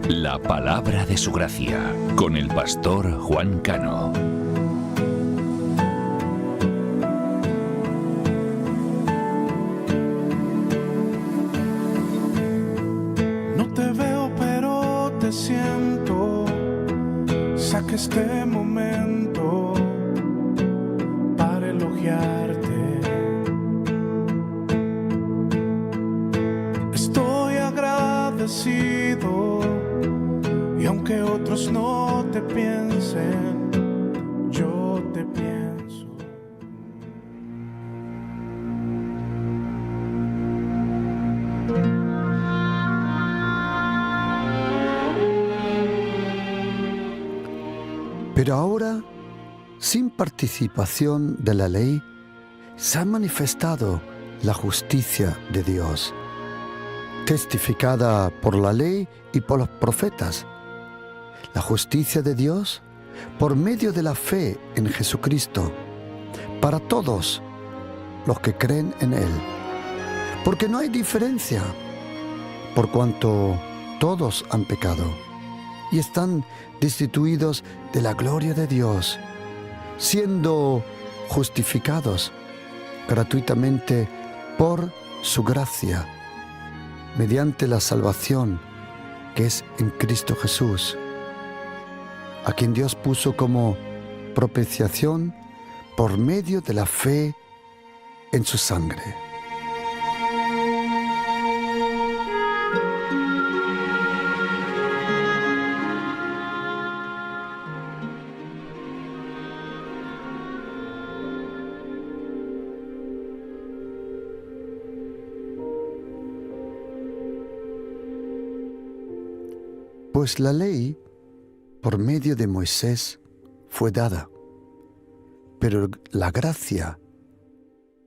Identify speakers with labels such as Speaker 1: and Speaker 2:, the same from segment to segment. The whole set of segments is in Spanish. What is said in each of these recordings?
Speaker 1: La palabra de su gracia, con el pastor Juan Cano.
Speaker 2: No te veo, pero te siento. Saca este momento para elogiarte. Estoy agradecido. Y aunque otros no te piensen, yo te pienso.
Speaker 3: Pero ahora, sin participación de la ley, se ha manifestado la justicia de Dios, testificada por la ley y por los profetas. La justicia de Dios por medio de la fe en Jesucristo, para todos los que creen en Él. Porque no hay diferencia, por cuanto todos han pecado y están destituidos de la gloria de Dios, siendo justificados gratuitamente por su gracia, mediante la salvación que es en Cristo Jesús, a quien Dios puso como propiciación por medio de la fe en su sangre. Pues la ley, por medio de Moisés, fue dada, pero la gracia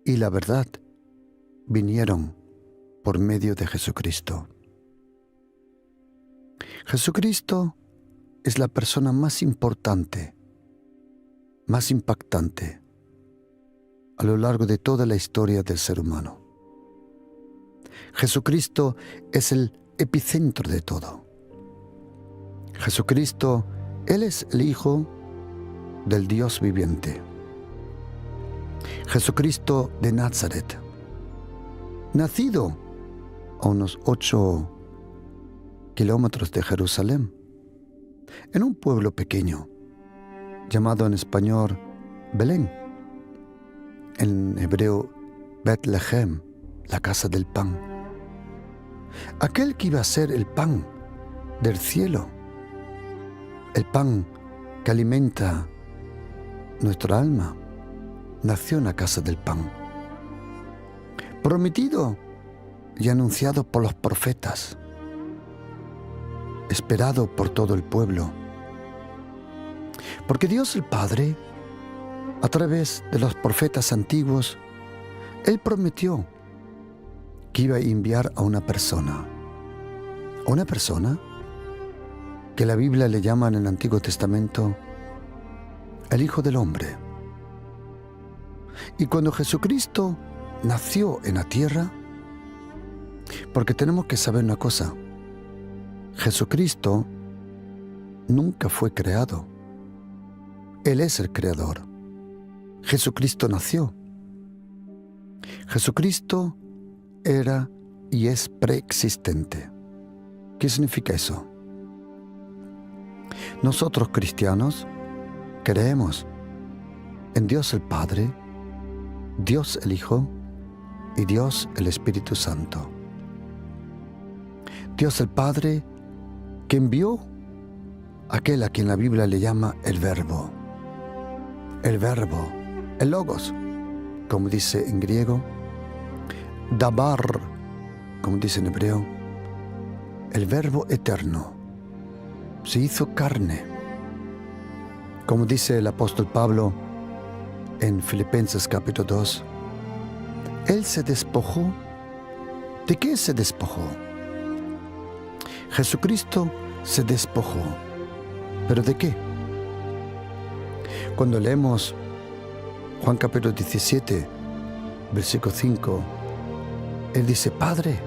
Speaker 3: y la verdad vinieron por medio de Jesucristo. Jesucristo es la persona más importante, más impactante a lo largo de toda la historia del ser humano. Jesucristo es el epicentro de todo. Jesucristo, Él es el Hijo del Dios viviente. Jesucristo de Nazaret, nacido a unos 8 kilómetros de Jerusalén, en un pueblo pequeño, llamado en español Belén, en hebreo Betlehem, la casa del pan. Aquel que iba a ser el pan del cielo, el pan que alimenta nuestra alma, nació en la casa del pan, prometido y anunciado por los profetas, esperado por todo el pueblo. Porque Dios el Padre, a través de los profetas antiguos, Él prometió que iba a enviar a una persona que la Biblia le llama en el Antiguo Testamento el Hijo del Hombre. Y cuando Jesucristo nació en la tierra, porque tenemos que saber una cosa, Jesucristo nunca fue creado. Él es el creador. Jesucristo nació. Jesucristo era y es preexistente. ¿Qué significa eso? Nosotros cristianos creemos en Dios el Padre, Dios el Hijo y Dios el Espíritu Santo. Dios el Padre que envió aquel a quien la Biblia le llama el Verbo, el Logos, como dice en griego, Dabar, como dice en hebreo, el Verbo eterno. Se hizo carne, como dice el apóstol Pablo en Filipenses capítulo 2. Él se despojó. ¿De qué se despojó? Jesucristo se despojó. ¿Pero de qué? Cuando leemos Juan capítulo 17, versículo 5, Él dice: Padre,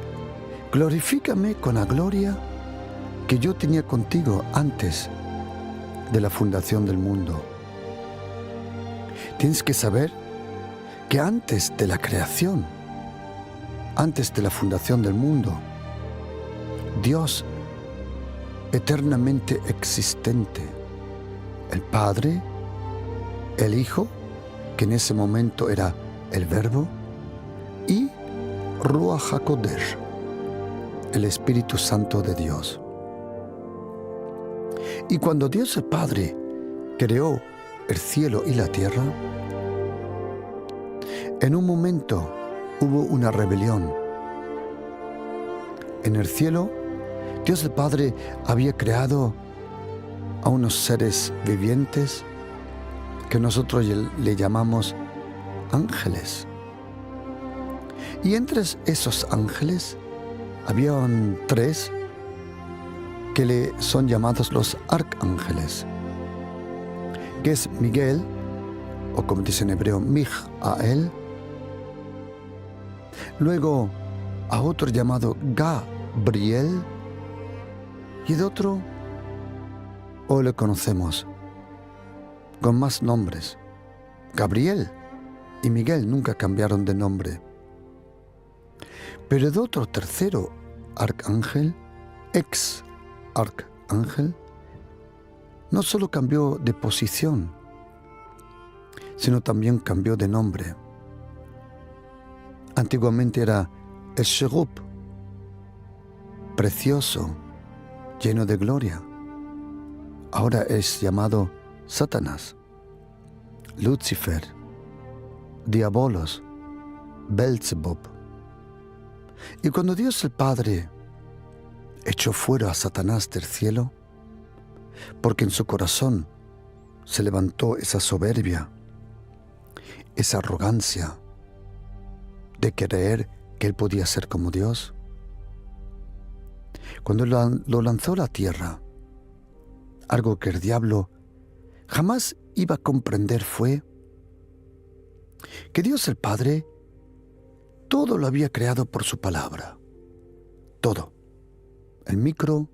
Speaker 3: glorifícame con la gloria que yo tenía contigo antes de la fundación del mundo. Tienes que saber que antes de la creación, antes de la fundación del mundo, Dios eternamente existente, el Padre, el Hijo, que en ese momento era el Verbo, y Ruach HaKodesh, el Espíritu Santo de Dios. Y cuando Dios el Padre creó el cielo y la tierra, en un momento hubo una rebelión. En el cielo, Dios el Padre había creado a unos seres vivientes que nosotros le llamamos ángeles. Y entre esos ángeles habían 3 que son llamados los arcángeles, que es Miguel, o como dice en hebreo, Mijael. Luego a otro llamado Gabriel, y de otro, hoy lo conocemos con más nombres. Gabriel y Miguel nunca cambiaron de nombre. Pero de otro tercero arcángel, ex arcángel, no solo cambió de posición, sino también cambió de nombre. Antiguamente era el Sherub, precioso, lleno de gloria. Ahora es llamado Satanás, Lucifer, Diabolos, Belzebub. Y cuando Dios el Padre echó fuera a Satanás del cielo, porque en su corazón se levantó esa soberbia, esa arrogancia de creer que él podía ser como Dios, cuando lo lanzó a la tierra, algo que el diablo jamás iba a comprender fue que Dios el Padre todo lo había creado por su palabra. Todo. El micro,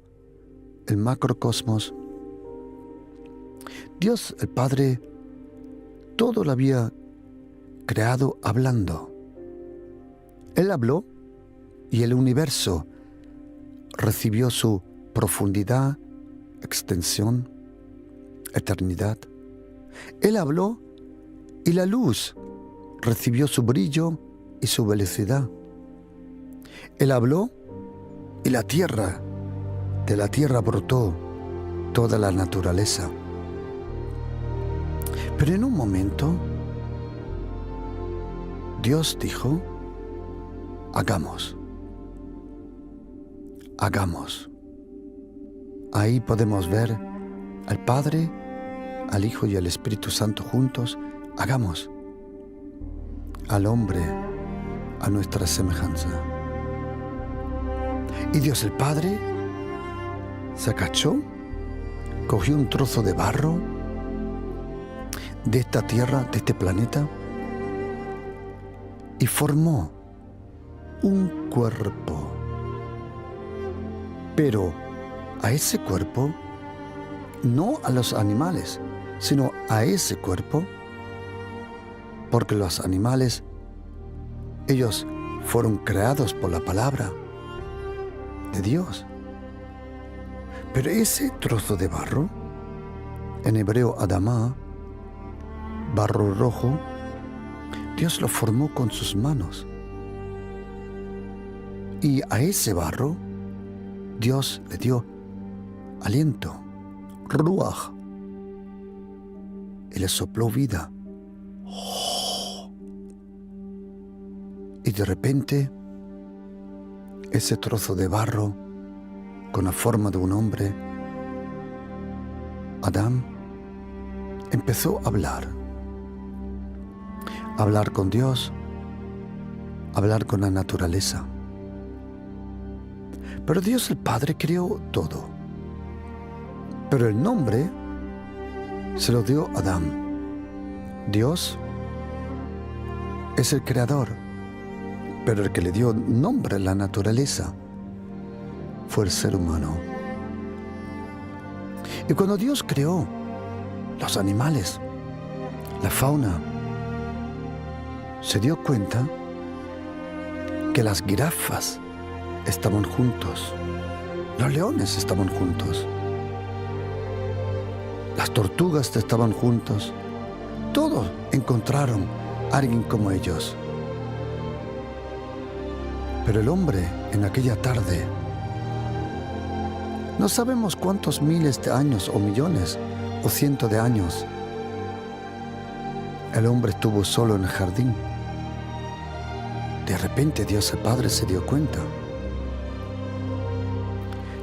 Speaker 3: el macrocosmos. Dios el Padre todo lo había creado hablando. Él habló y el universo recibió su profundidad, extensión, eternidad. Él habló y la luz recibió su brillo y su velocidad. Él habló y la tierra, de la tierra brotó toda la naturaleza. Pero en un momento, Dios dijo, hagamos. Ahí podemos ver al Padre, al Hijo y al Espíritu Santo juntos. Hagamos al hombre a nuestra semejanza. Y Dios el Padre se agachó, cogió un trozo de barro de esta tierra, de este planeta, y formó un cuerpo. Pero a ese cuerpo, no a los animales, sino a ese cuerpo, porque los animales, ellos fueron creados por la palabra de Dios. Pero ese trozo de barro, en hebreo Adamá, barro rojo, Dios lo formó con sus manos. Y a ese barro, Dios le dio aliento, ruach, y le sopló vida. Y de repente, ese trozo de barro, con la forma de un hombre, Adán, empezó a hablar con Dios, hablar con la naturaleza. Pero Dios el Padre creó todo. Pero el nombre se lo dio a Adán. Dios es el creador, pero el que le dio nombre a la naturaleza fue el ser humano. Y cuando Dios creó los animales, la fauna, se dio cuenta que las jirafas estaban juntos, los leones estaban juntos, las tortugas estaban juntos. Todos encontraron a alguien como ellos. Pero el hombre en aquella tarde, no sabemos cuántos miles de años o millones o cientos de años, el hombre estuvo solo en el jardín. De repente Dios el Padre se dio cuenta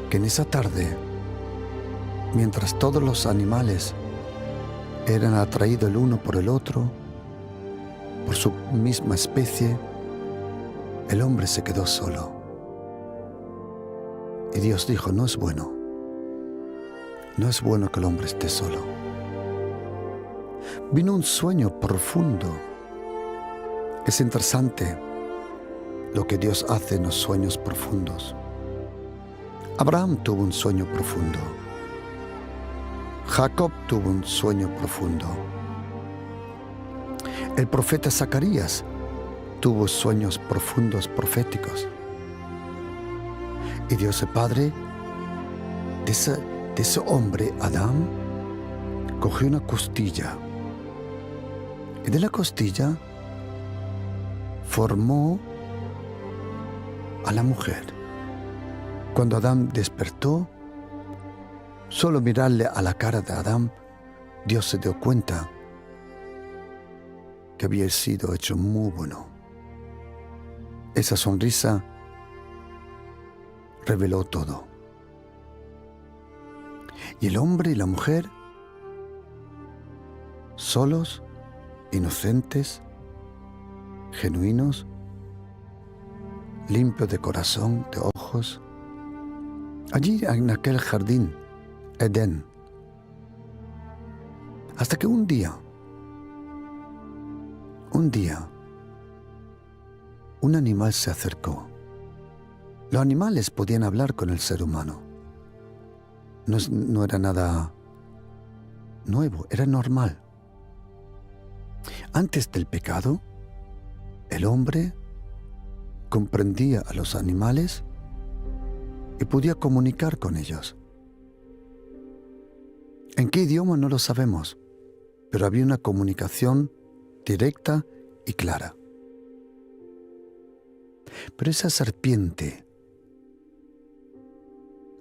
Speaker 3: que en esa tarde, mientras todos los animales eran atraídos el uno por el otro, por su misma especie, el hombre se quedó solo. Y Dios dijo, no es bueno que el hombre esté solo. Vino un sueño profundo. Es interesante lo que Dios hace en los sueños profundos. Abraham tuvo un sueño profundo. Jacob tuvo un sueño profundo. El profeta Zacarías tuvo sueños profundos proféticos. Y Dios el Padre, de ese hombre, Adán, cogió una costilla. Y de la costilla formó a la mujer. Cuando Adán despertó, solo mirarle a la cara de Adán, Dios se dio cuenta que había sido hecho muy bueno. Esa sonrisa reveló todo. Y el hombre y la mujer, solos, inocentes, genuinos, limpios de corazón, de ojos, allí en aquel jardín, Edén, hasta que un día, un animal se acercó. Los animales podían hablar con el ser humano. No era nada nuevo, era normal. Antes del pecado, el hombre comprendía a los animales y podía comunicar con ellos. ¿En qué idioma? No lo sabemos, pero había una comunicación directa y clara. Pero esa serpiente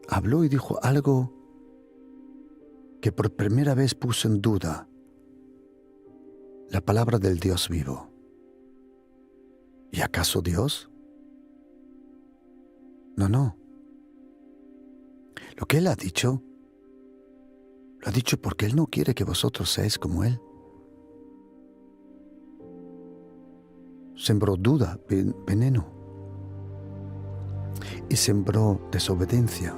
Speaker 3: habló y dijo algo que por primera vez puso en duda la palabra del Dios vivo. ¿Y acaso Dios? No. Lo que Él ha dicho, lo ha dicho porque Él no quiere que vosotros seáis como Él. Sembró duda, veneno, y sembró desobediencia.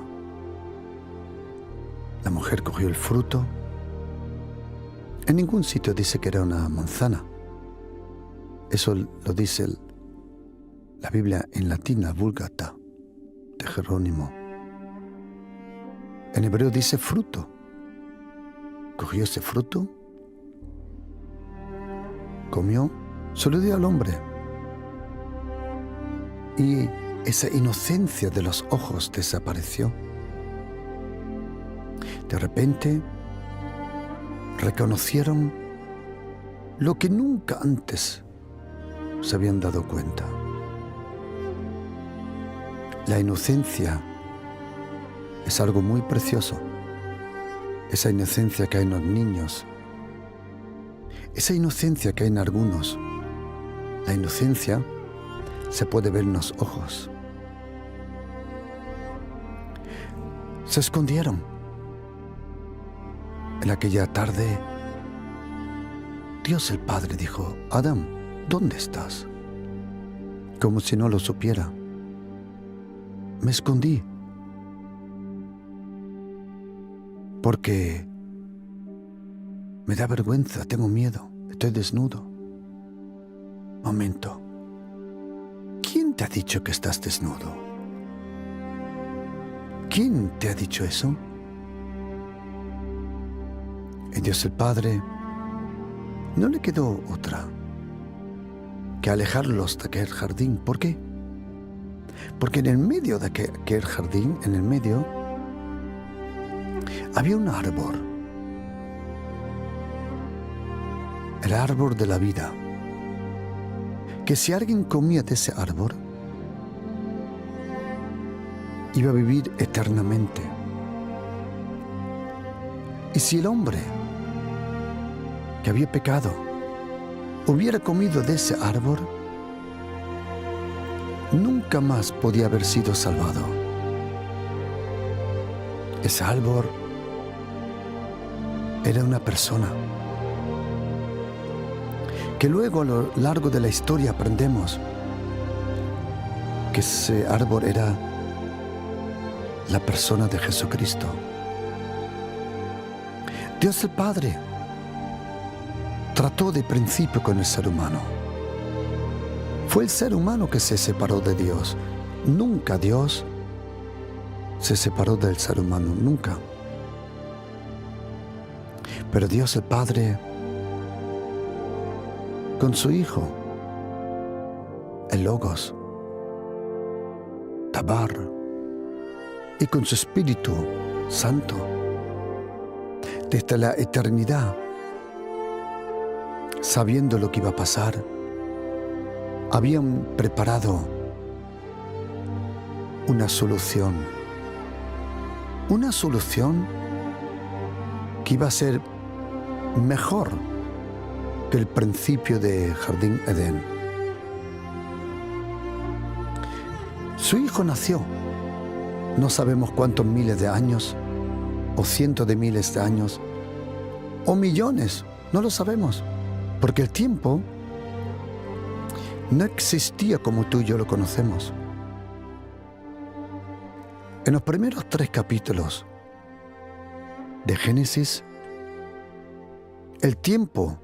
Speaker 3: La mujer cogió el fruto. En ningún sitio dice que era una manzana. Eso lo dice la Biblia en latín, la Vulgata de Jerónimo. En hebreo dice fruto. Cogió ese fruto, comió, se lo dio al hombre. Y esa inocencia de los ojos desapareció. De repente reconocieron lo que nunca antes se habían dado cuenta. La inocencia es algo muy precioso. Esa inocencia que hay en los niños, esa inocencia que hay en algunos, la inocencia se puede ver en los ojos. Se escondieron. En aquella tarde, Dios el Padre dijo, Adán, ¿dónde estás? Como si no lo supiera. Me escondí. Porque me da vergüenza, tengo miedo, estoy desnudo. Momento. ¿Quién te ha dicho que estás desnudo? ¿Quién te ha dicho eso? Y Dios el Padre no le quedó otra que alejarlos de aquel jardín. ¿Por qué? Porque en el medio de aquel jardín, en el medio, había un árbol. El árbol de la vida. Que si alguien comía de ese árbol, iba a vivir eternamente. Y si el hombre que había pecado hubiera comido de ese árbol, nunca más podía haber sido salvado. Ese árbol era una persona que luego a lo largo de la historia aprendemos que ese árbol era la persona de Jesucristo. Dios el Padre trató de principio con el ser humano. Fue el ser humano que se separó de Dios. Nunca Dios se separó del ser humano, nunca. Pero Dios el Padre, con su Hijo, el Logos, Tabar, y con su Espíritu Santo, desde la eternidad, sabiendo lo que iba a pasar, habían preparado una solución que iba a ser mejor que el principio de Jardín Edén. Su hijo nació, no sabemos cuántos miles de años, o cientos de miles de años, o millones, no lo sabemos, porque el tiempo no existía como tú y yo lo conocemos. En los primeros 3 capítulos de Génesis, el tiempo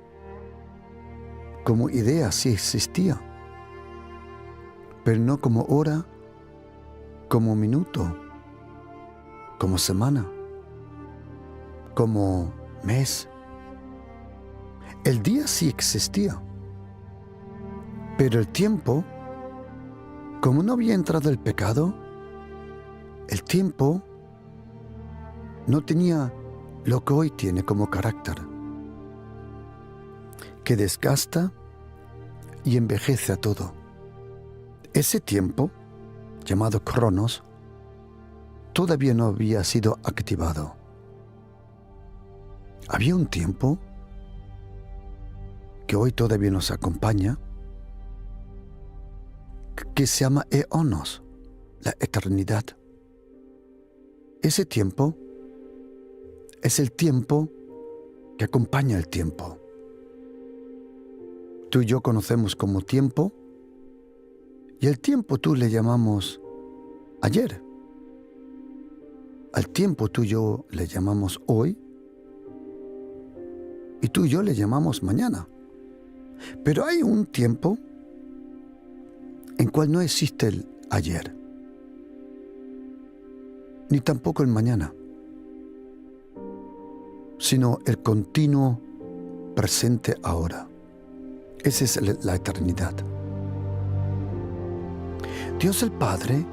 Speaker 3: como idea sí existía, pero no como hora, como minuto, como semana, como mes. El día sí existía, pero el tiempo, como no había entrado el pecado, el tiempo no tenía lo que hoy tiene como carácter, que desgasta y envejece a todo. Ese tiempo, llamado Cronos, todavía no había sido activado. Había un tiempo que hoy todavía nos acompaña, que se llama eonos, la eternidad. Ese tiempo es el tiempo que acompaña el tiempo. Tú y yo conocemos como tiempo, y el tiempo tú le llamamos ayer. Al tiempo tú y yo le llamamos hoy, y tú y yo le llamamos mañana. Pero hay un tiempo en cual no existe el ayer, ni tampoco el mañana, sino el continuo presente ahora. Esa es la eternidad. Dios el Padre,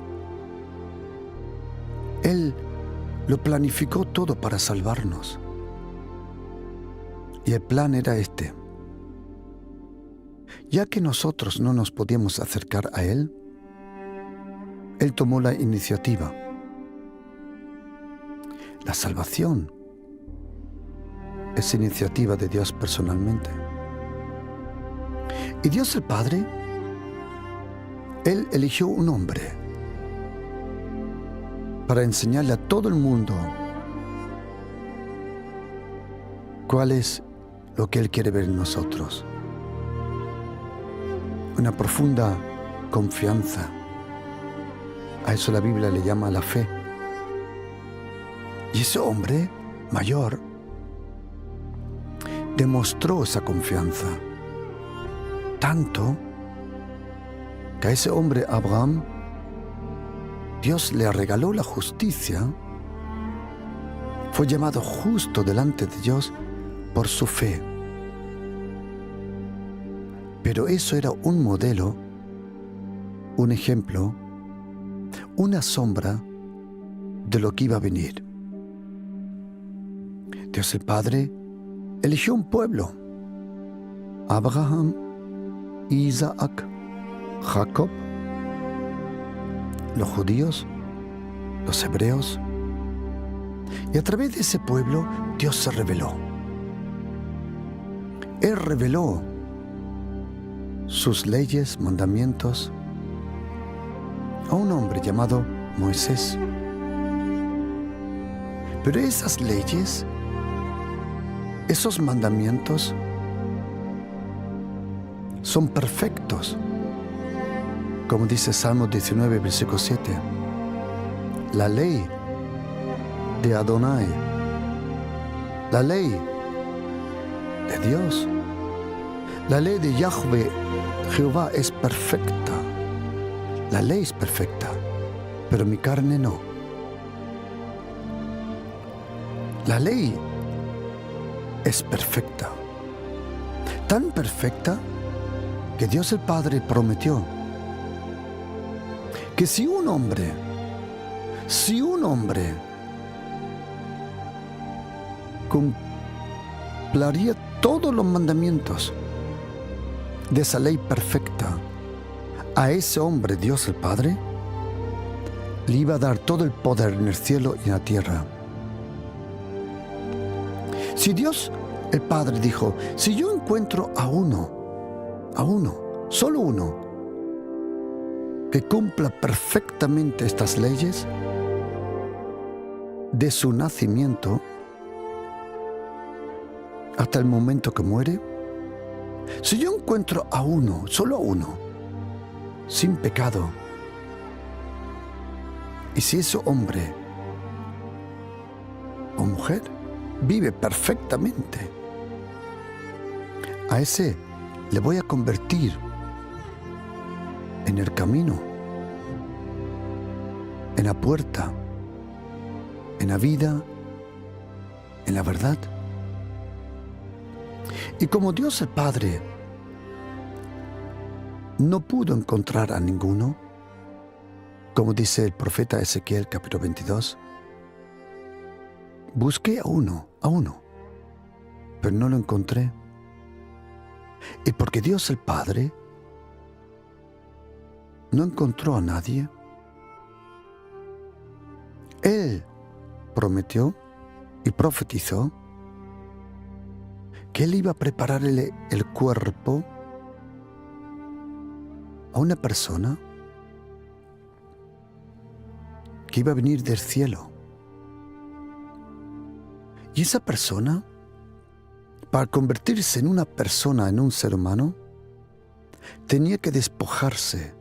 Speaker 3: Él lo planificó todo para salvarnos. Y el plan era este. Ya que nosotros no nos podíamos acercar a Él, Él tomó la iniciativa. La salvación es iniciativa de Dios personalmente. Y Dios el Padre, Él eligió un hombre para enseñarle a todo el mundo cuál es lo que Él quiere ver en nosotros. Una profunda confianza. A eso la Biblia le llama la fe. Y ese hombre mayor demostró esa confianza. Tanto que a ese hombre Abraham, Dios le regaló la justicia. Fue llamado justo delante de Dios por su fe. Pero eso era un modelo, un ejemplo, una sombra de lo que iba a venir. Dios el Padre eligió un pueblo: Abraham, Isaac, Jacob, los judíos, los hebreos. Y a través de ese pueblo Dios se reveló. Él reveló sus leyes, mandamientos a un hombre llamado Moisés. Pero esas leyes, esos mandamientos son perfectos. Como dice Salmo 19, versículo 7. La ley de Adonai, la ley de Dios, la ley de Yahweh, Jehová, es perfecta. La ley es perfecta, pero mi carne no. La ley es perfecta, tan perfecta que Dios el Padre prometió que si un hombre cumpliría todos los mandamientos de esa ley perfecta, a ese hombre Dios el Padre le iba a dar todo el poder en el cielo y en la tierra. Si Dios el Padre dijo: si yo encuentro a uno, solo uno, que cumpla perfectamente estas leyes, de su nacimiento hasta el momento que muere, si yo encuentro a uno, solo a uno, sin pecado, y si ese hombre o mujer vive perfectamente, a ese le voy a convertir en el camino, en la puerta, en la vida, en la verdad. Y como Dios el Padre no pudo encontrar a ninguno, como dice el profeta Ezequiel capítulo 22, busqué a uno, pero no lo encontré. Y porque Dios el Padre no encontró a nadie, Él prometió y profetizó que Él iba a prepararle el cuerpo a una persona que iba a venir del cielo. Y esa persona, para convertirse en una persona, en un ser humano, tenía que despojarse.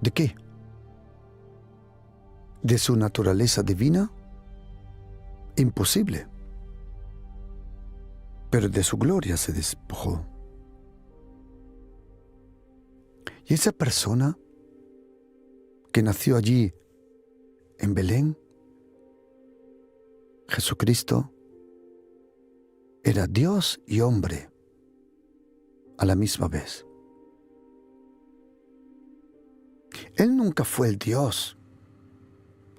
Speaker 3: ¿De qué? ¿De su naturaleza divina? Imposible. Pero de su gloria se despojó. Y esa persona que nació allí en Belén, Jesucristo, era Dios y hombre a la misma vez. Él nunca fue el Dios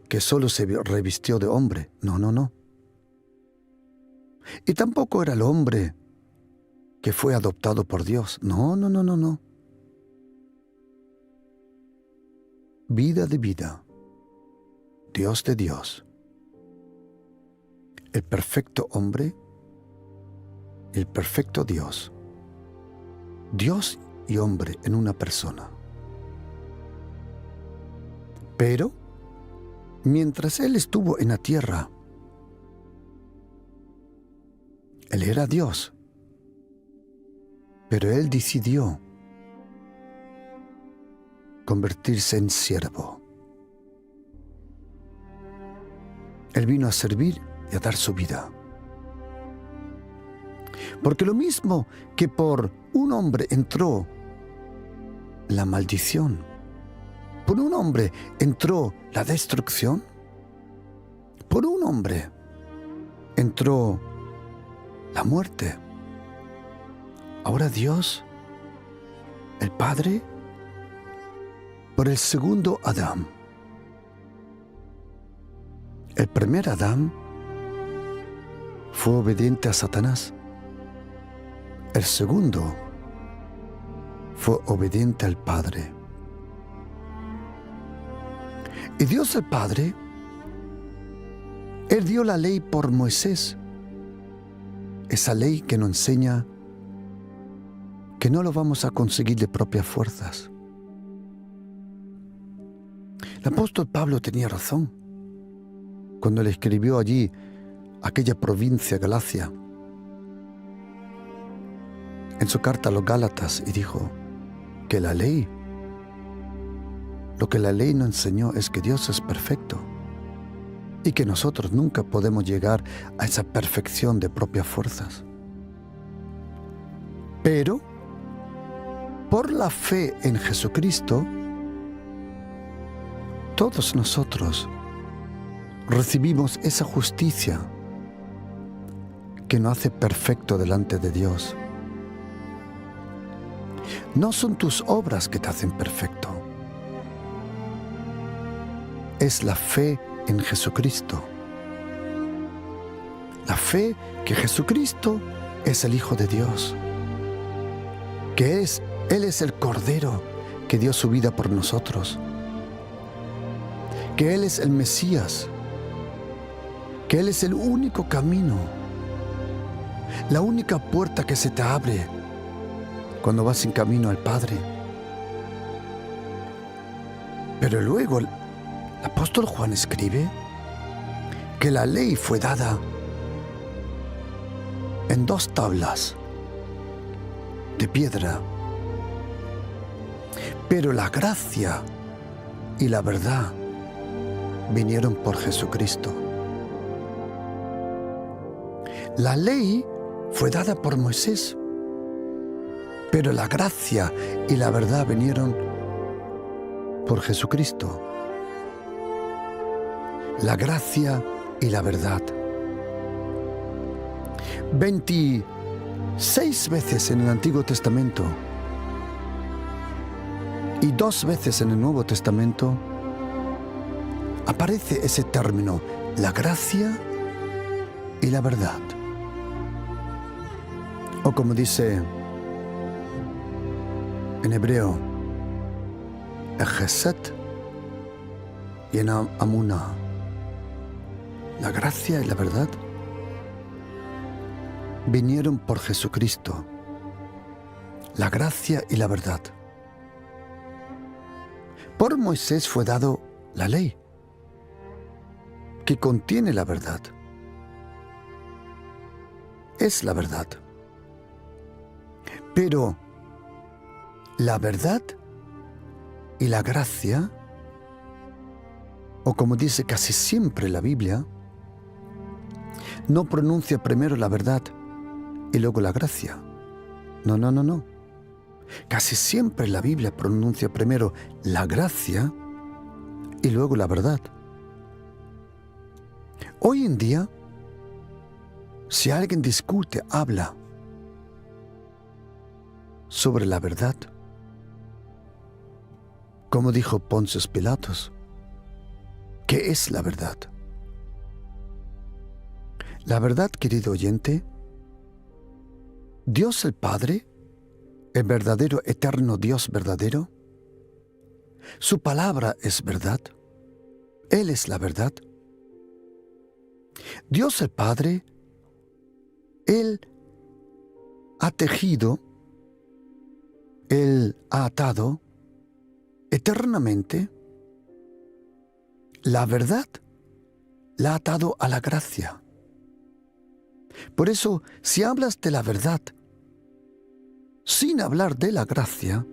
Speaker 3: que solo se revistió de hombre. No. Y tampoco era el hombre que fue adoptado por Dios. No. Vida de vida, Dios de Dios, el perfecto hombre, el perfecto Dios, Dios y hombre en una persona. Pero, mientras Él estuvo en la tierra, Él era Dios, pero Él decidió convertirse en siervo. Él vino a servir y a dar su vida. Porque lo mismo que por un hombre entró la maldición, por un hombre entró la destrucción, por un hombre entró la muerte. Ahora Dios, el Padre, por el segundo Adán. El primer Adán fue obediente a Satanás. El segundo fue obediente al Padre. Y Dios el Padre, Él dio la ley por Moisés. Esa ley que nos enseña que no lo vamos a conseguir de propias fuerzas. El apóstol Pablo tenía razón cuando le escribió allí aquella provincia Galacia, en su carta a los Gálatas, y dijo que lo que la ley nos enseñó es que Dios es perfecto y que nosotros nunca podemos llegar a esa perfección de propias fuerzas. Pero por la fe en Jesucristo, todos nosotros recibimos esa justicia que nos hace perfecto delante de Dios. No son tus obras que te hacen perfecto. Es la fe en Jesucristo. La fe que Jesucristo es el Hijo de Dios, que Él es el Cordero que dio su vida por nosotros, que Él es el Mesías, que Él es el único camino, la única puerta que se te abre cuando vas en camino al Padre. Pero luego el apóstol Juan escribe que la ley fue dada en 2 tablas de piedra, pero la gracia y la verdad vinieron por Jesucristo. La ley fue dada por Moisés, pero la gracia y la verdad vinieron por Jesucristo. La gracia y la verdad. 26 veces en el Antiguo Testamento y 2 veces en el Nuevo Testamento aparece ese término, la gracia y la verdad. O como dice en hebreo, el Chesed y en Amunah, la gracia y la verdad vinieron por Jesucristo. La gracia y la verdad. Por Moisés fue dado la ley, que contiene la verdad. Es la verdad. Pero la verdad y la gracia, o como dice casi siempre la Biblia, no pronuncia primero la verdad y luego la gracia. No. Casi siempre la Biblia pronuncia primero la gracia y luego la verdad. Hoy en día, si alguien discute, habla sobre la verdad, como dijo Poncio Pilatos, ¿qué es la verdad? La verdad, querido oyente, Dios el Padre, el verdadero, eterno Dios verdadero, su palabra es verdad, Él es la verdad. Dios el Padre, Él ha tejido, Él ha atado eternamente la verdad, la ha atado a la gracia. Por eso, si hablas de la verdad sin hablar de la gracia,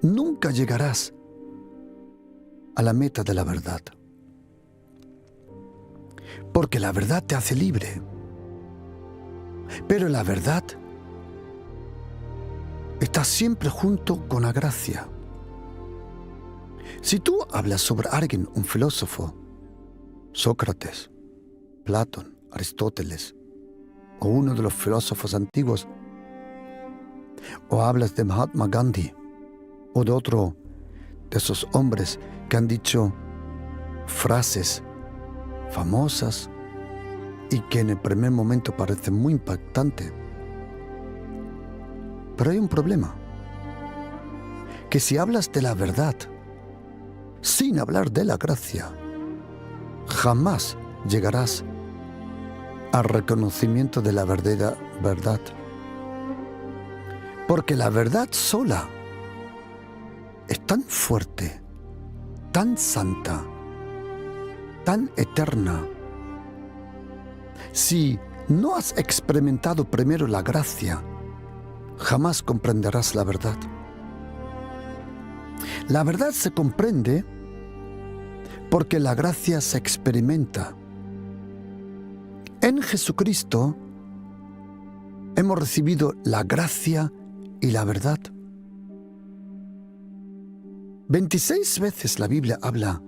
Speaker 3: nunca llegarás a la meta de la verdad. Porque la verdad te hace libre. Pero la verdad está siempre junto con la gracia. Si tú hablas sobre alguien, un filósofo, Sócrates, Platón, Aristóteles, o uno de los filósofos antiguos, o hablas de Mahatma Gandhi, o de otro de esos hombres que han dicho frases famosas y que en el primer momento parecen muy impactantes. Pero hay un problema, que si hablas de la verdad sin hablar de la gracia, jamás llegarás al reconocimiento de la verdadera verdad. Porque la verdad sola es tan fuerte, tan santa, tan eterna. Si no has experimentado primero la gracia, jamás comprenderás la verdad. La verdad se comprende porque la gracia se experimenta. En Jesucristo hemos recibido la gracia y la verdad. 26 veces la Biblia habla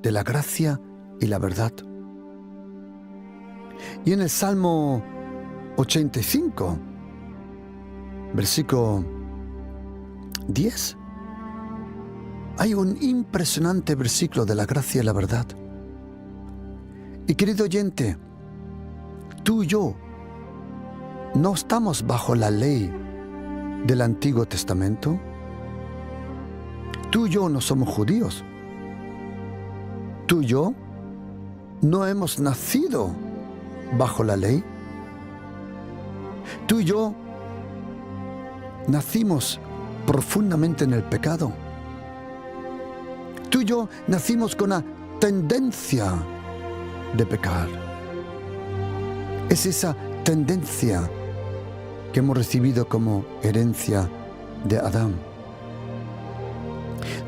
Speaker 3: de la gracia y la verdad. Y en el Salmo 85, versículo 10, hay un impresionante versículo de la gracia y la verdad. Y querido oyente, tú y yo no estamos bajo la ley del Antiguo Testamento. Tú y yo no somos judíos. Tú y yo no hemos nacido bajo la ley. Tú y yo nacimos profundamente en el pecado. Tú y yo nacimos con la tendencia de pecar. Es esa tendencia que hemos recibido como herencia de Adán.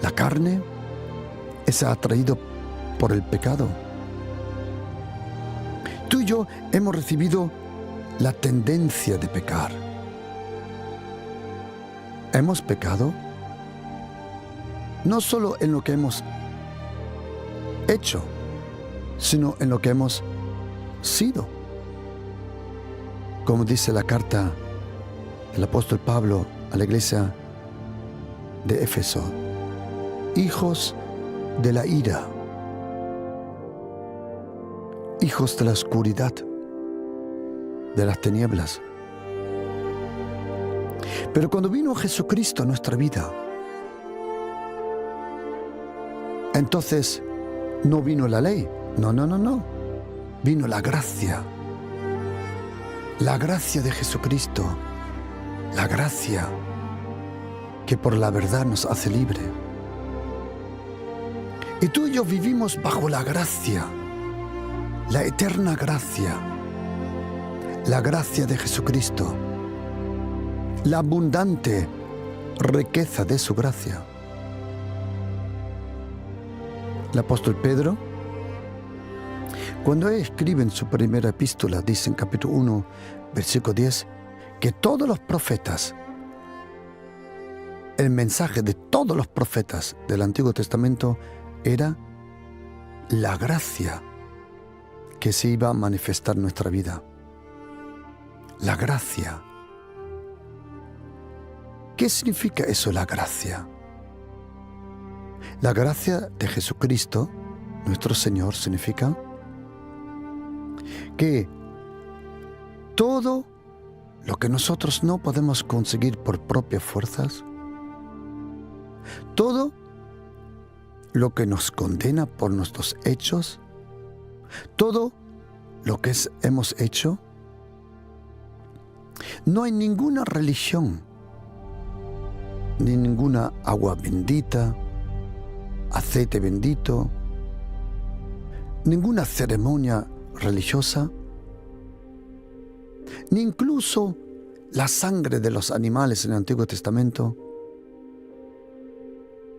Speaker 3: La carne es atraído por el pecado. Tú y yo hemos recibido la tendencia de pecar. Hemos pecado no solo en lo que hemos hecho, sino en lo que hemos sido. Como dice la carta del apóstol Pablo a la iglesia de Éfeso: hijos de la ira, hijos de la oscuridad, de las tinieblas. Pero cuando vino Jesucristo a nuestra vida, entonces no vino la ley, no. Vino la gracia de Jesucristo, la gracia que por la verdad nos hace libre. Y tú y yo vivimos bajo la gracia, la eterna gracia, la gracia de Jesucristo, la abundante riqueza de su gracia. El apóstol Pedro, cuando él escribe en su primera epístola, dice en capítulo 1, versículo 10, que todos los profetas, el mensaje de todos los profetas del Antiguo Testamento era la gracia que se iba a manifestar en nuestra vida. La gracia. ¿Qué significa eso, la gracia? La gracia de Jesucristo, nuestro Señor, significa que todo lo que nosotros no podemos conseguir por propias fuerzas, todo lo que nos condena por nuestros hechos, todo lo que hemos hecho, no hay ninguna religión, ni ninguna agua bendita, aceite bendito, ninguna ceremonia religiosa, ni incluso la sangre de los animales en el Antiguo Testamento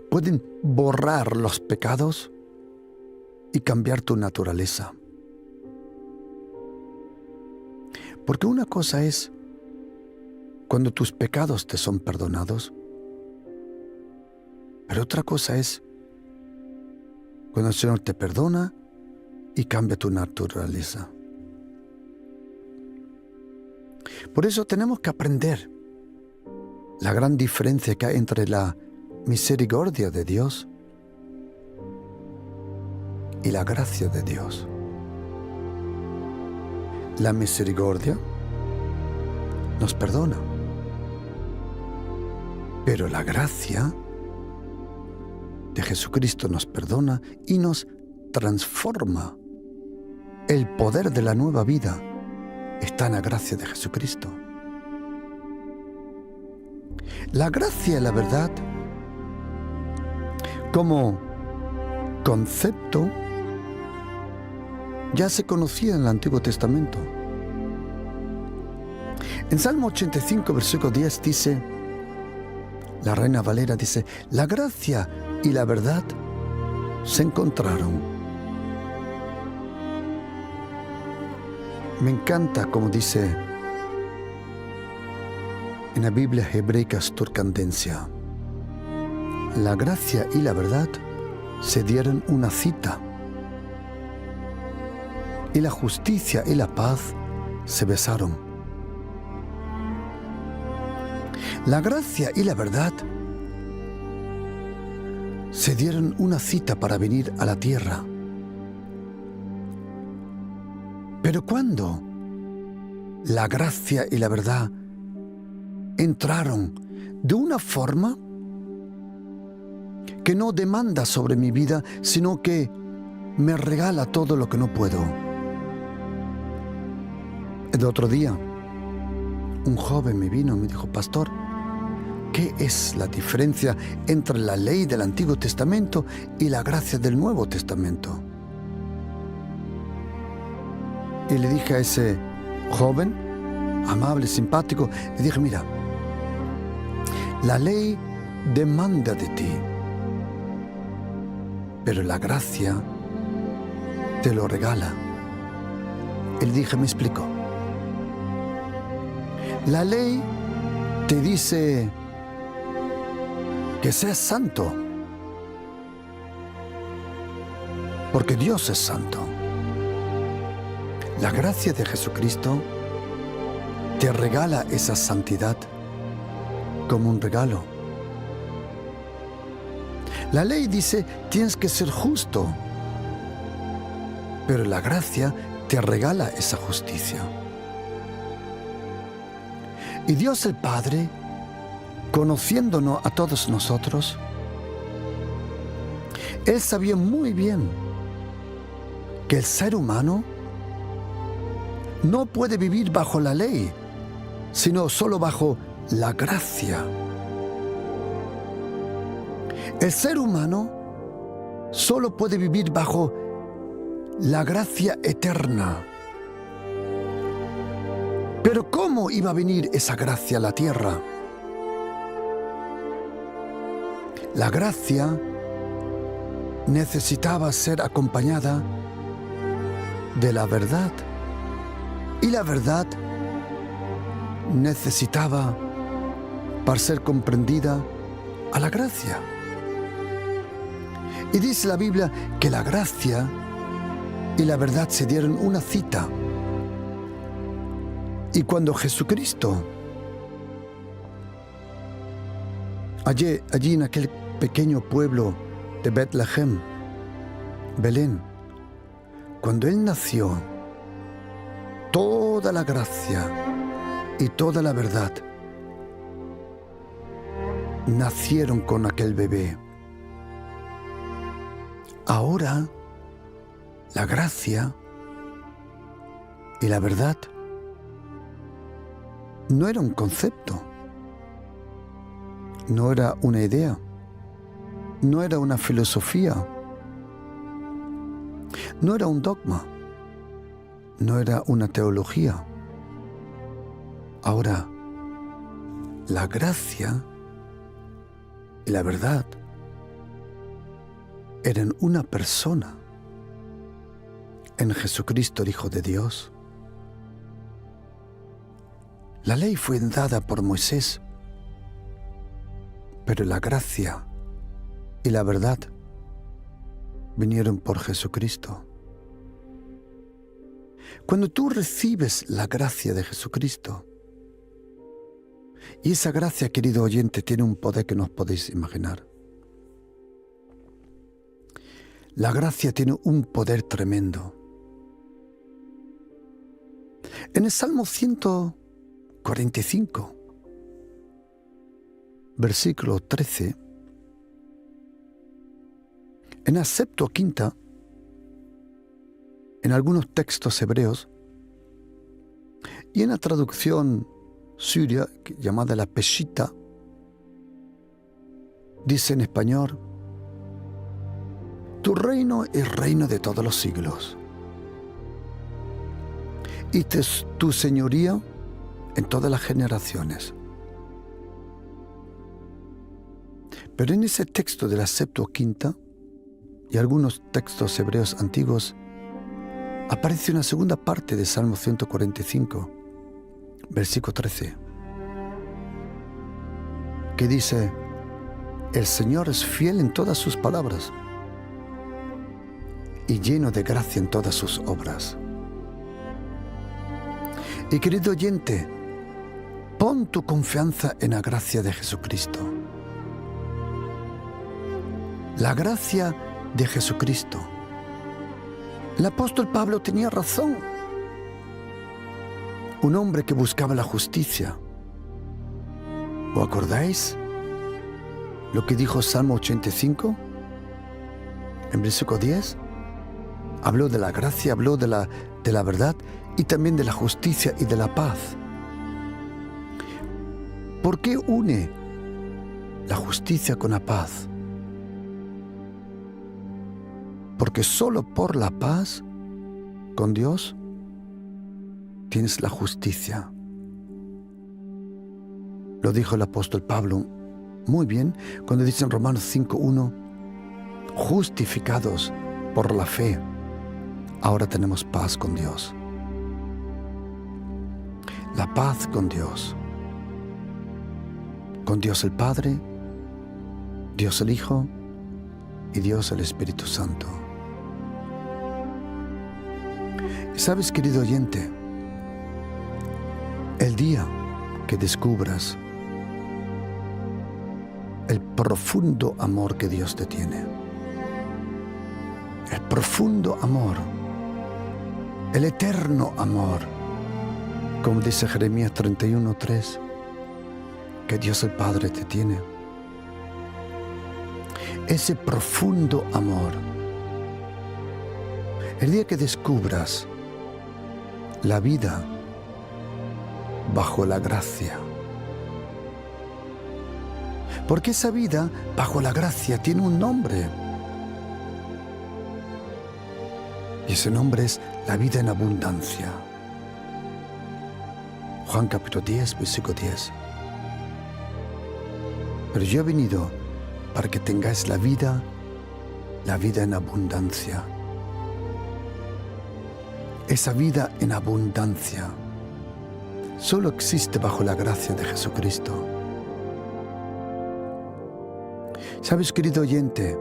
Speaker 3: pueden borrar los pecados y cambiar tu naturaleza. Porque una cosa es cuando tus pecados te son perdonados, pero otra cosa es cuando el Señor te perdona y cambia tu naturaleza. Por eso tenemos que aprender la gran diferencia que hay entre la misericordia de Dios y la gracia de Dios. La misericordia nos perdona, pero la gracia de Jesucristo nos perdona y nos transforma. El poder de la nueva vida está en la gracia de Jesucristo. La gracia y la verdad, como concepto, ya se conocía en el Antiguo Testamento. En Salmo 85, versículo 10 dice, la Reina Valera dice, la gracia y la verdad se encontraron. Me encanta como dice en la Biblia hebreica Turcandensia, la gracia y la verdad se dieron una cita, y la justicia y la paz se besaron. La gracia y la verdad se dieron una cita para venir a la tierra. Pero cuando la gracia y la verdad entraron de una forma que no demanda sobre mi vida, sino que me regala todo lo que no puedo. El otro día, un joven me vino y me dijo, pastor, ¿qué es la diferencia entre la ley del Antiguo Testamento y la gracia del Nuevo Testamento? Y le dije a ese joven, amable, simpático, le dije, mira, la ley demanda de ti, pero la gracia te lo regala. Y le dije, me explico. La ley te dice que seas santo, porque Dios es santo. La gracia de Jesucristo te regala esa santidad como un regalo. La ley dice, tienes que ser justo, pero la gracia te regala esa justicia. Y Dios el Padre, conociéndonos a todos nosotros, Él sabía muy bien que el ser humano no puede vivir bajo la ley, sino solo bajo la gracia. El ser humano solo puede vivir bajo la gracia eterna. Pero ¿cómo iba a venir esa gracia a la tierra? La gracia necesitaba ser acompañada de la verdad. Y la verdad necesitaba, para ser comprendida, a la gracia. Y dice la Biblia que la gracia y la verdad se dieron una cita. Y cuando Jesucristo, allí en aquel pequeño pueblo de Betlehem, Belén, cuando Él nació, toda la gracia y toda la verdad nacieron con aquel bebé. Ahora, la gracia y la verdad no era un concepto, no era una idea, no era una filosofía, no era un dogma, no era una teología. Ahora, la gracia y la verdad eran una persona en Jesucristo, el Hijo de Dios. La ley fue dada por Moisés, pero la gracia y la verdad vinieron por Jesucristo. Cuando tú recibes la gracia de Jesucristo, Y esa gracia, querido oyente, tiene un poder que no os podéis imaginar. La gracia tiene un poder tremendo. En el Salmo 145, versículo 13, en la Septuaginta, en algunos textos hebreos y en la traducción siria llamada la Peshita, dice en español: tu reino es reino de todos los siglos, y tu señoría en todas las generaciones. Pero en ese texto de la Septuaginta y algunos textos hebreos antiguos aparece una segunda parte de Salmo 145, versículo 13, que dice: el Señor es fiel en todas sus palabras y lleno de gracia en todas sus obras. Y querido oyente, pon tu confianza en la gracia de Jesucristo. La gracia de Jesucristo. El apóstol Pablo tenía razón. Un hombre que buscaba la justicia. ¿Os acordáis lo que dijo Salmo 85? En versículo 10. Habló de la gracia, habló de la verdad y también de la justicia y de la paz. ¿Por qué une la justicia con la paz? Porque solo por la paz con Dios tienes la justicia. Lo dijo el apóstol Pablo muy bien cuando dice en Romanos 5:1: justificados por la fe, ahora tenemos paz con Dios. La paz con Dios. Con Dios el Padre, Dios el Hijo y Dios el Espíritu Santo. Y sabes, querido oyente, el día que descubras el profundo amor que Dios te tiene, el profundo amor, el eterno amor, como dice Jeremías 31:3, que Dios el Padre te tiene. Ese profundo amor, el día que descubras la vida bajo la gracia, porque esa vida bajo la gracia tiene un nombre, y ese nombre es la vida en abundancia. Juan capítulo 10, versículo 10. Pero yo he venido para que tengáis la vida en abundancia. Esa vida en abundancia solo existe bajo la gracia de Jesucristo. ¿Sabes, querido oyente?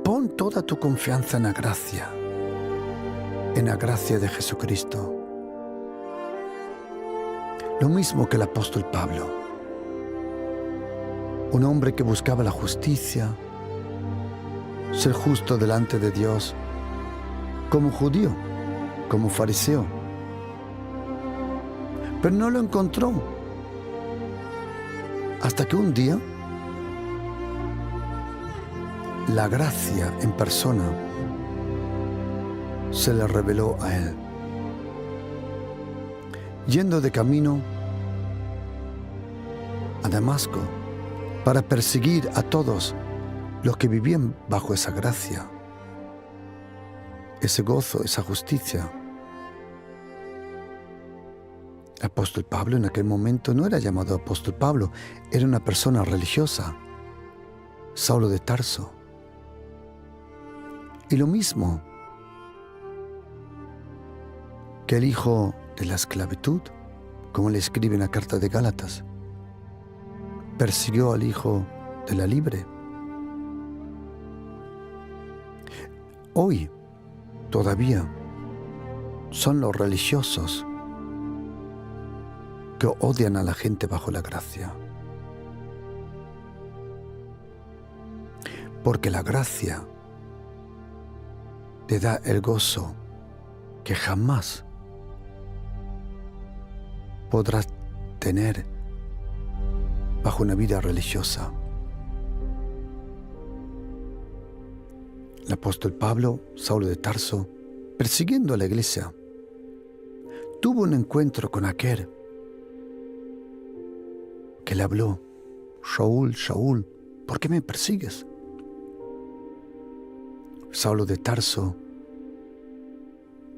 Speaker 3: Pon toda tu confianza en la gracia de Jesucristo. Lo mismo que el apóstol Pablo, un hombre que buscaba la justicia, ser justo delante de Dios, como judío, como fariseo, pero no lo encontró hasta que un día la gracia en persona se le reveló a él. Yendo de camino a Damasco para perseguir a todos los que vivían bajo esa gracia, ese gozo, esa justicia. El apóstol Pablo en aquel momento no era llamado apóstol Pablo, era una persona religiosa, Saulo de Tarso. Y lo mismo que el hijo de la esclavitud, como le escribe en la carta de Gálatas, persiguió al hijo de la libre. Hoy todavía son los religiosos que odian a la gente bajo la gracia. Porque la gracia te da el gozo que jamás podrás tener bajo una vida religiosa. El apóstol Pablo, Saulo de Tarso, persiguiendo a la iglesia, tuvo un encuentro con aquel que le habló: Saúl, Saúl, ¿por qué me persigues? Saulo de Tarso,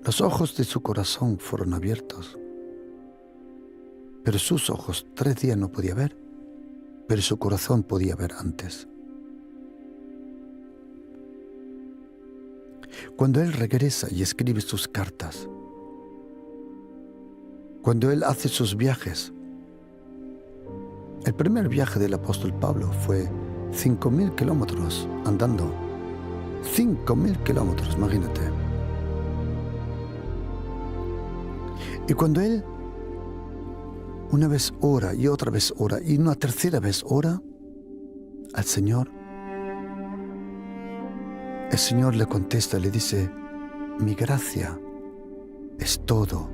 Speaker 3: los ojos de su corazón fueron abiertos, pero sus ojos 3 días no podía ver, pero su corazón podía ver antes. Cuando él regresa y escribe sus cartas, cuando él hace sus viajes, el primer viaje del apóstol Pablo fue 5.000 kilómetros andando. 5.000 kilómetros, imagínate. Y cuando él una vez ora y otra vez ora y una tercera vez ora al Señor, el Señor le contesta, le dice: mi gracia es todo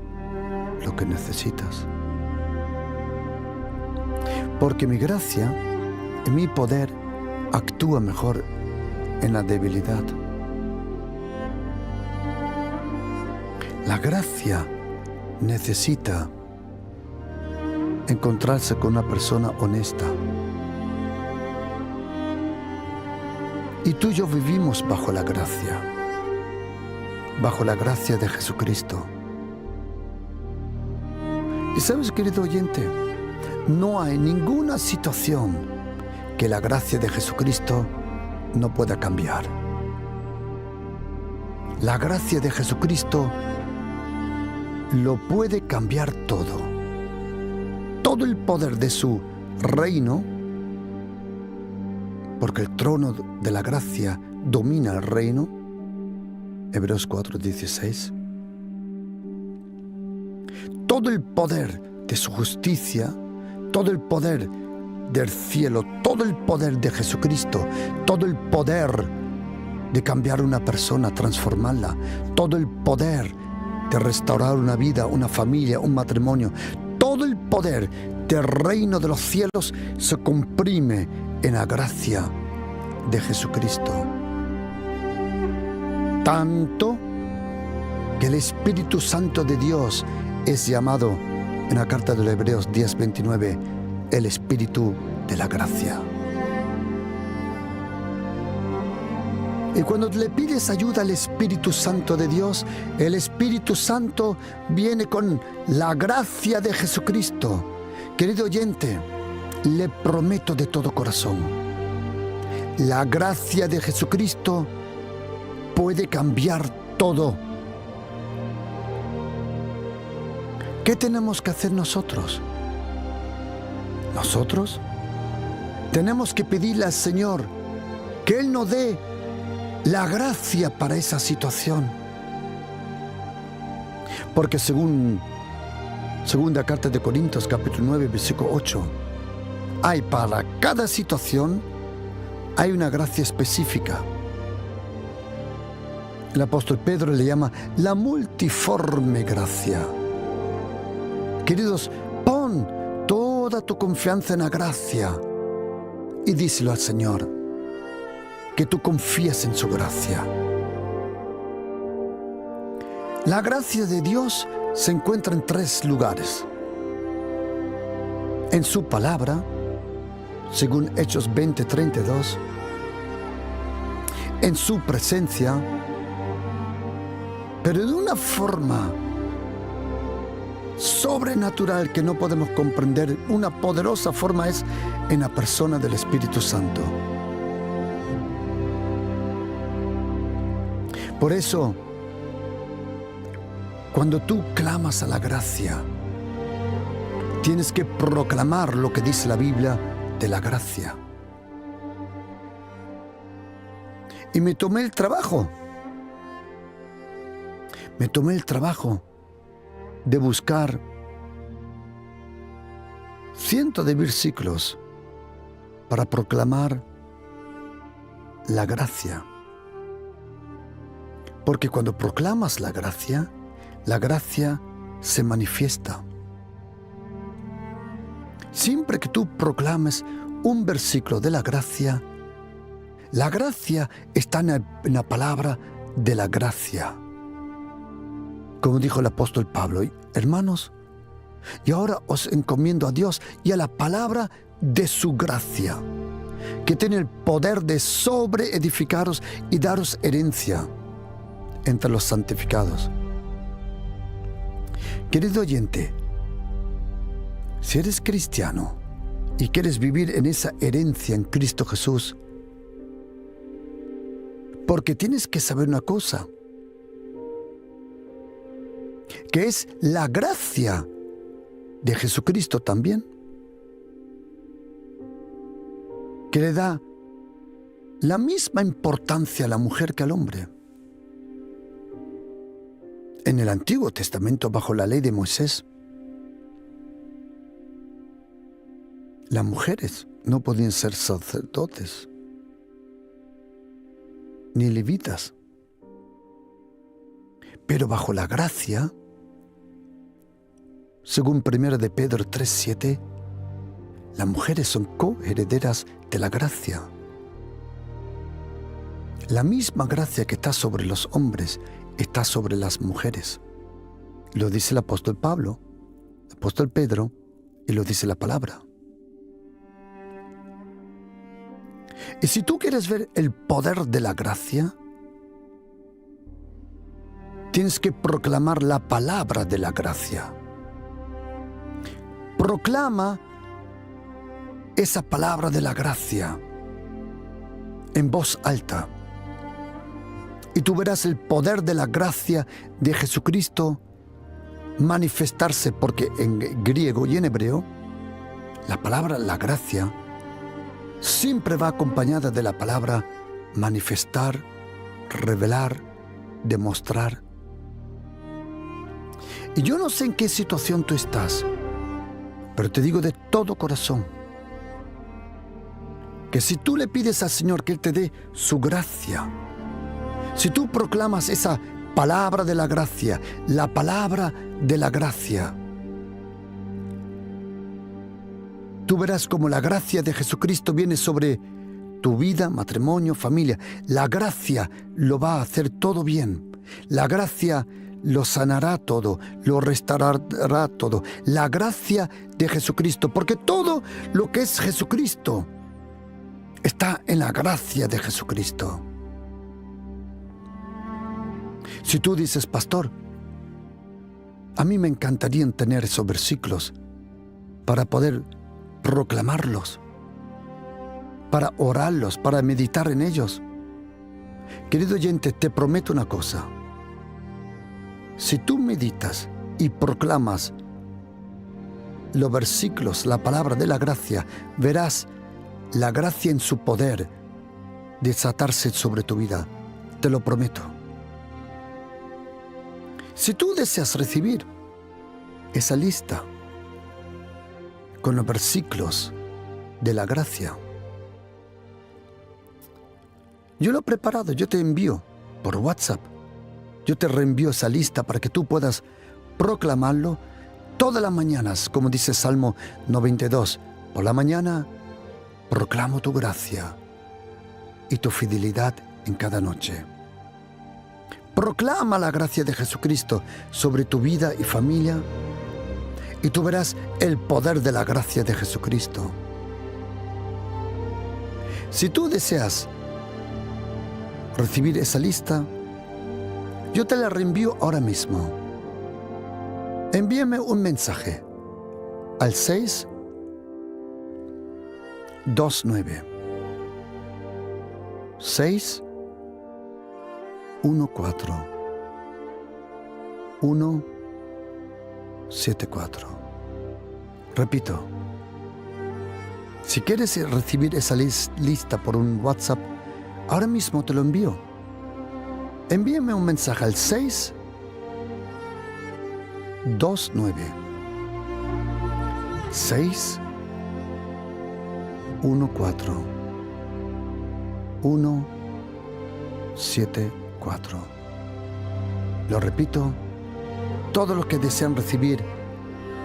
Speaker 3: lo que necesitas. Porque mi gracia y mi poder actúa mejor en la debilidad. La gracia necesita encontrarse con una persona honesta. Y tú y yo vivimos bajo la gracia de Jesucristo. Y sabes, querido oyente, no hay ninguna situación que la gracia de Jesucristo no pueda cambiar. La gracia de Jesucristo lo puede cambiar todo. Todo el poder de su reino, porque el trono de la gracia domina el reino. Hebreos 4:16. Todo el poder de su justicia, todo el poder del cielo, todo el poder de Jesucristo, todo el poder de cambiar una persona, transformarla, todo el poder de restaurar una vida, una familia, un matrimonio, todo el poder del reino de los cielos se comprime en la gracia de Jesucristo. Tanto que el Espíritu Santo de Dios es llamado en la carta de los Hebreos 10:29 el Espíritu de la gracia. Y cuando le pides ayuda al Espíritu Santo de Dios, el Espíritu Santo viene con la gracia de Jesucristo. Querido oyente, le prometo de todo corazón, la gracia de Jesucristo puede cambiar todo. ¿Qué tenemos que hacer nosotros? Nosotros tenemos que pedirle al Señor que Él nos dé la gracia para esa situación. Porque según segunda carta de Corintios, capítulo 9, versículo 8, hay para cada situación, hay una gracia específica. El apóstol Pedro le llama la multiforme gracia. Queridos, pon toda tu confianza en la gracia y díselo al Señor, que tú confías en su gracia. La gracia de Dios se encuentra en 3 lugares. En su palabra, según Hechos 20:32, en su presencia, pero de una forma sobrenatural que no podemos comprender. Una poderosa forma es en la persona del Espíritu Santo. Por eso, cuando tú clamas a la gracia, tienes que proclamar lo que dice la Biblia de la gracia. Y me tomé el trabajo de buscar cientos de versículos para proclamar la gracia. Porque cuando proclamas la gracia se manifiesta. Siempre que tú proclames un versículo de la gracia está en la palabra de la gracia. Como dijo el apóstol Pablo, hermanos, y ahora os encomiendo a Dios y a la palabra de su gracia, que tiene el poder de sobreedificaros y daros herencia entre los santificados. Querido oyente, si eres cristiano y quieres vivir en esa herencia en Cristo Jesús, porque tienes que saber una cosa, que es la gracia de Jesucristo también, que le da la misma importancia a la mujer que al hombre. En el Antiguo Testamento, bajo la ley de Moisés, las mujeres no podían ser sacerdotes ni levitas. Pero bajo la gracia, según 1 de Pedro 3:7, las mujeres son coherederas de la gracia. La misma gracia que está sobre los hombres está sobre las mujeres. Lo dice el apóstol Pablo, el apóstol Pedro, y lo dice la palabra. Y si tú quieres ver el poder de la gracia, tienes que proclamar la palabra de la gracia. Proclama esa palabra de la gracia en voz alta. Y tú verás el poder de la gracia de Jesucristo manifestarse, porque en griego y en hebreo, la palabra la gracia siempre va acompañada de la palabra manifestar, revelar, demostrar. Y yo no sé en qué situación tú estás, pero te digo de todo corazón que si tú le pides al Señor que Él te dé su gracia, si tú proclamas esa palabra de la gracia, la palabra de la gracia, tú verás como la gracia de Jesucristo viene sobre tu vida, matrimonio, familia. La gracia lo va a hacer todo bien. La gracia lo sanará todo, lo restaurará todo. La gracia de Jesucristo, porque todo lo que es Jesucristo está en la gracia de Jesucristo. Si tú dices, pastor, a mí me encantaría tener esos versículos para poder proclamarlos, para orarlos, para meditar en ellos. Querido oyente, te prometo una cosa. Si tú meditas y proclamas los versículos, la palabra de la gracia, verás la gracia en su poder desatarse sobre tu vida. Te lo prometo. Si tú deseas recibir esa lista con los versículos de la gracia, yo lo he preparado, yo te envío por WhatsApp. Yo te reenvío esa lista para que tú puedas proclamarlo todas las mañanas, como dice Salmo 92. Por la mañana proclamo tu gracia y tu fidelidad en cada noche. Proclama la gracia de Jesucristo sobre tu vida y familia y tú verás el poder de la gracia de Jesucristo. Si tú deseas recibir esa lista, yo te la reenvío ahora mismo. Envíame un mensaje al 629 614 174. Repito, si quieres recibir esa lista por un WhatsApp, ahora mismo te lo envío. Envíame un mensaje al 629 614 1-4. 1-7-4. Lo repito, todos los que desean recibir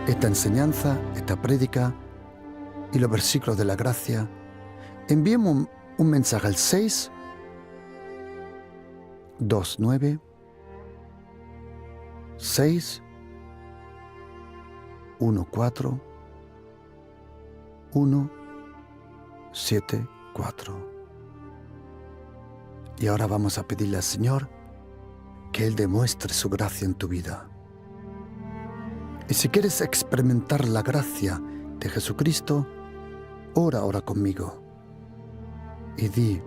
Speaker 3: esta enseñanza, esta prédica y los versículos de la gracia, enviemos un mensaje al 629 6 14 174. Y ahora vamos a pedirle al Señor que Él demuestre su gracia en tu vida. Y si quieres experimentar la gracia de Jesucristo, ora ahora conmigo y di: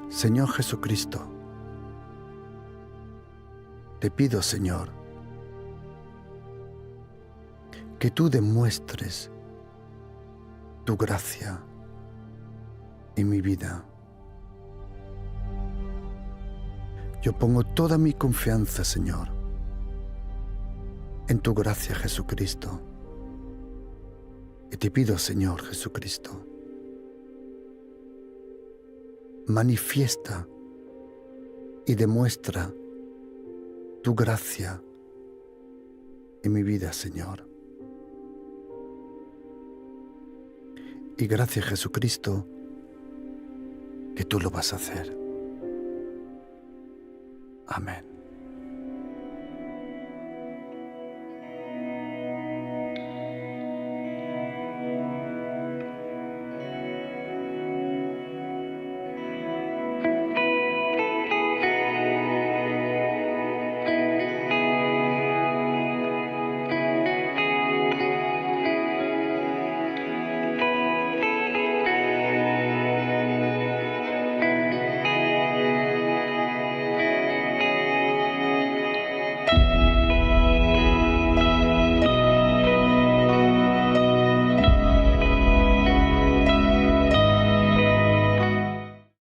Speaker 3: Señor Jesucristo, te pido, Señor, que tú demuestres tu gracia en mi vida. Yo pongo toda mi confianza, Señor, en tu gracia, Jesucristo. Y te pido, Señor Jesucristo, manifiesta y demuestra tu gracia en mi vida, Señor. Y gracias, Jesucristo, que tú lo vas a hacer. Amén.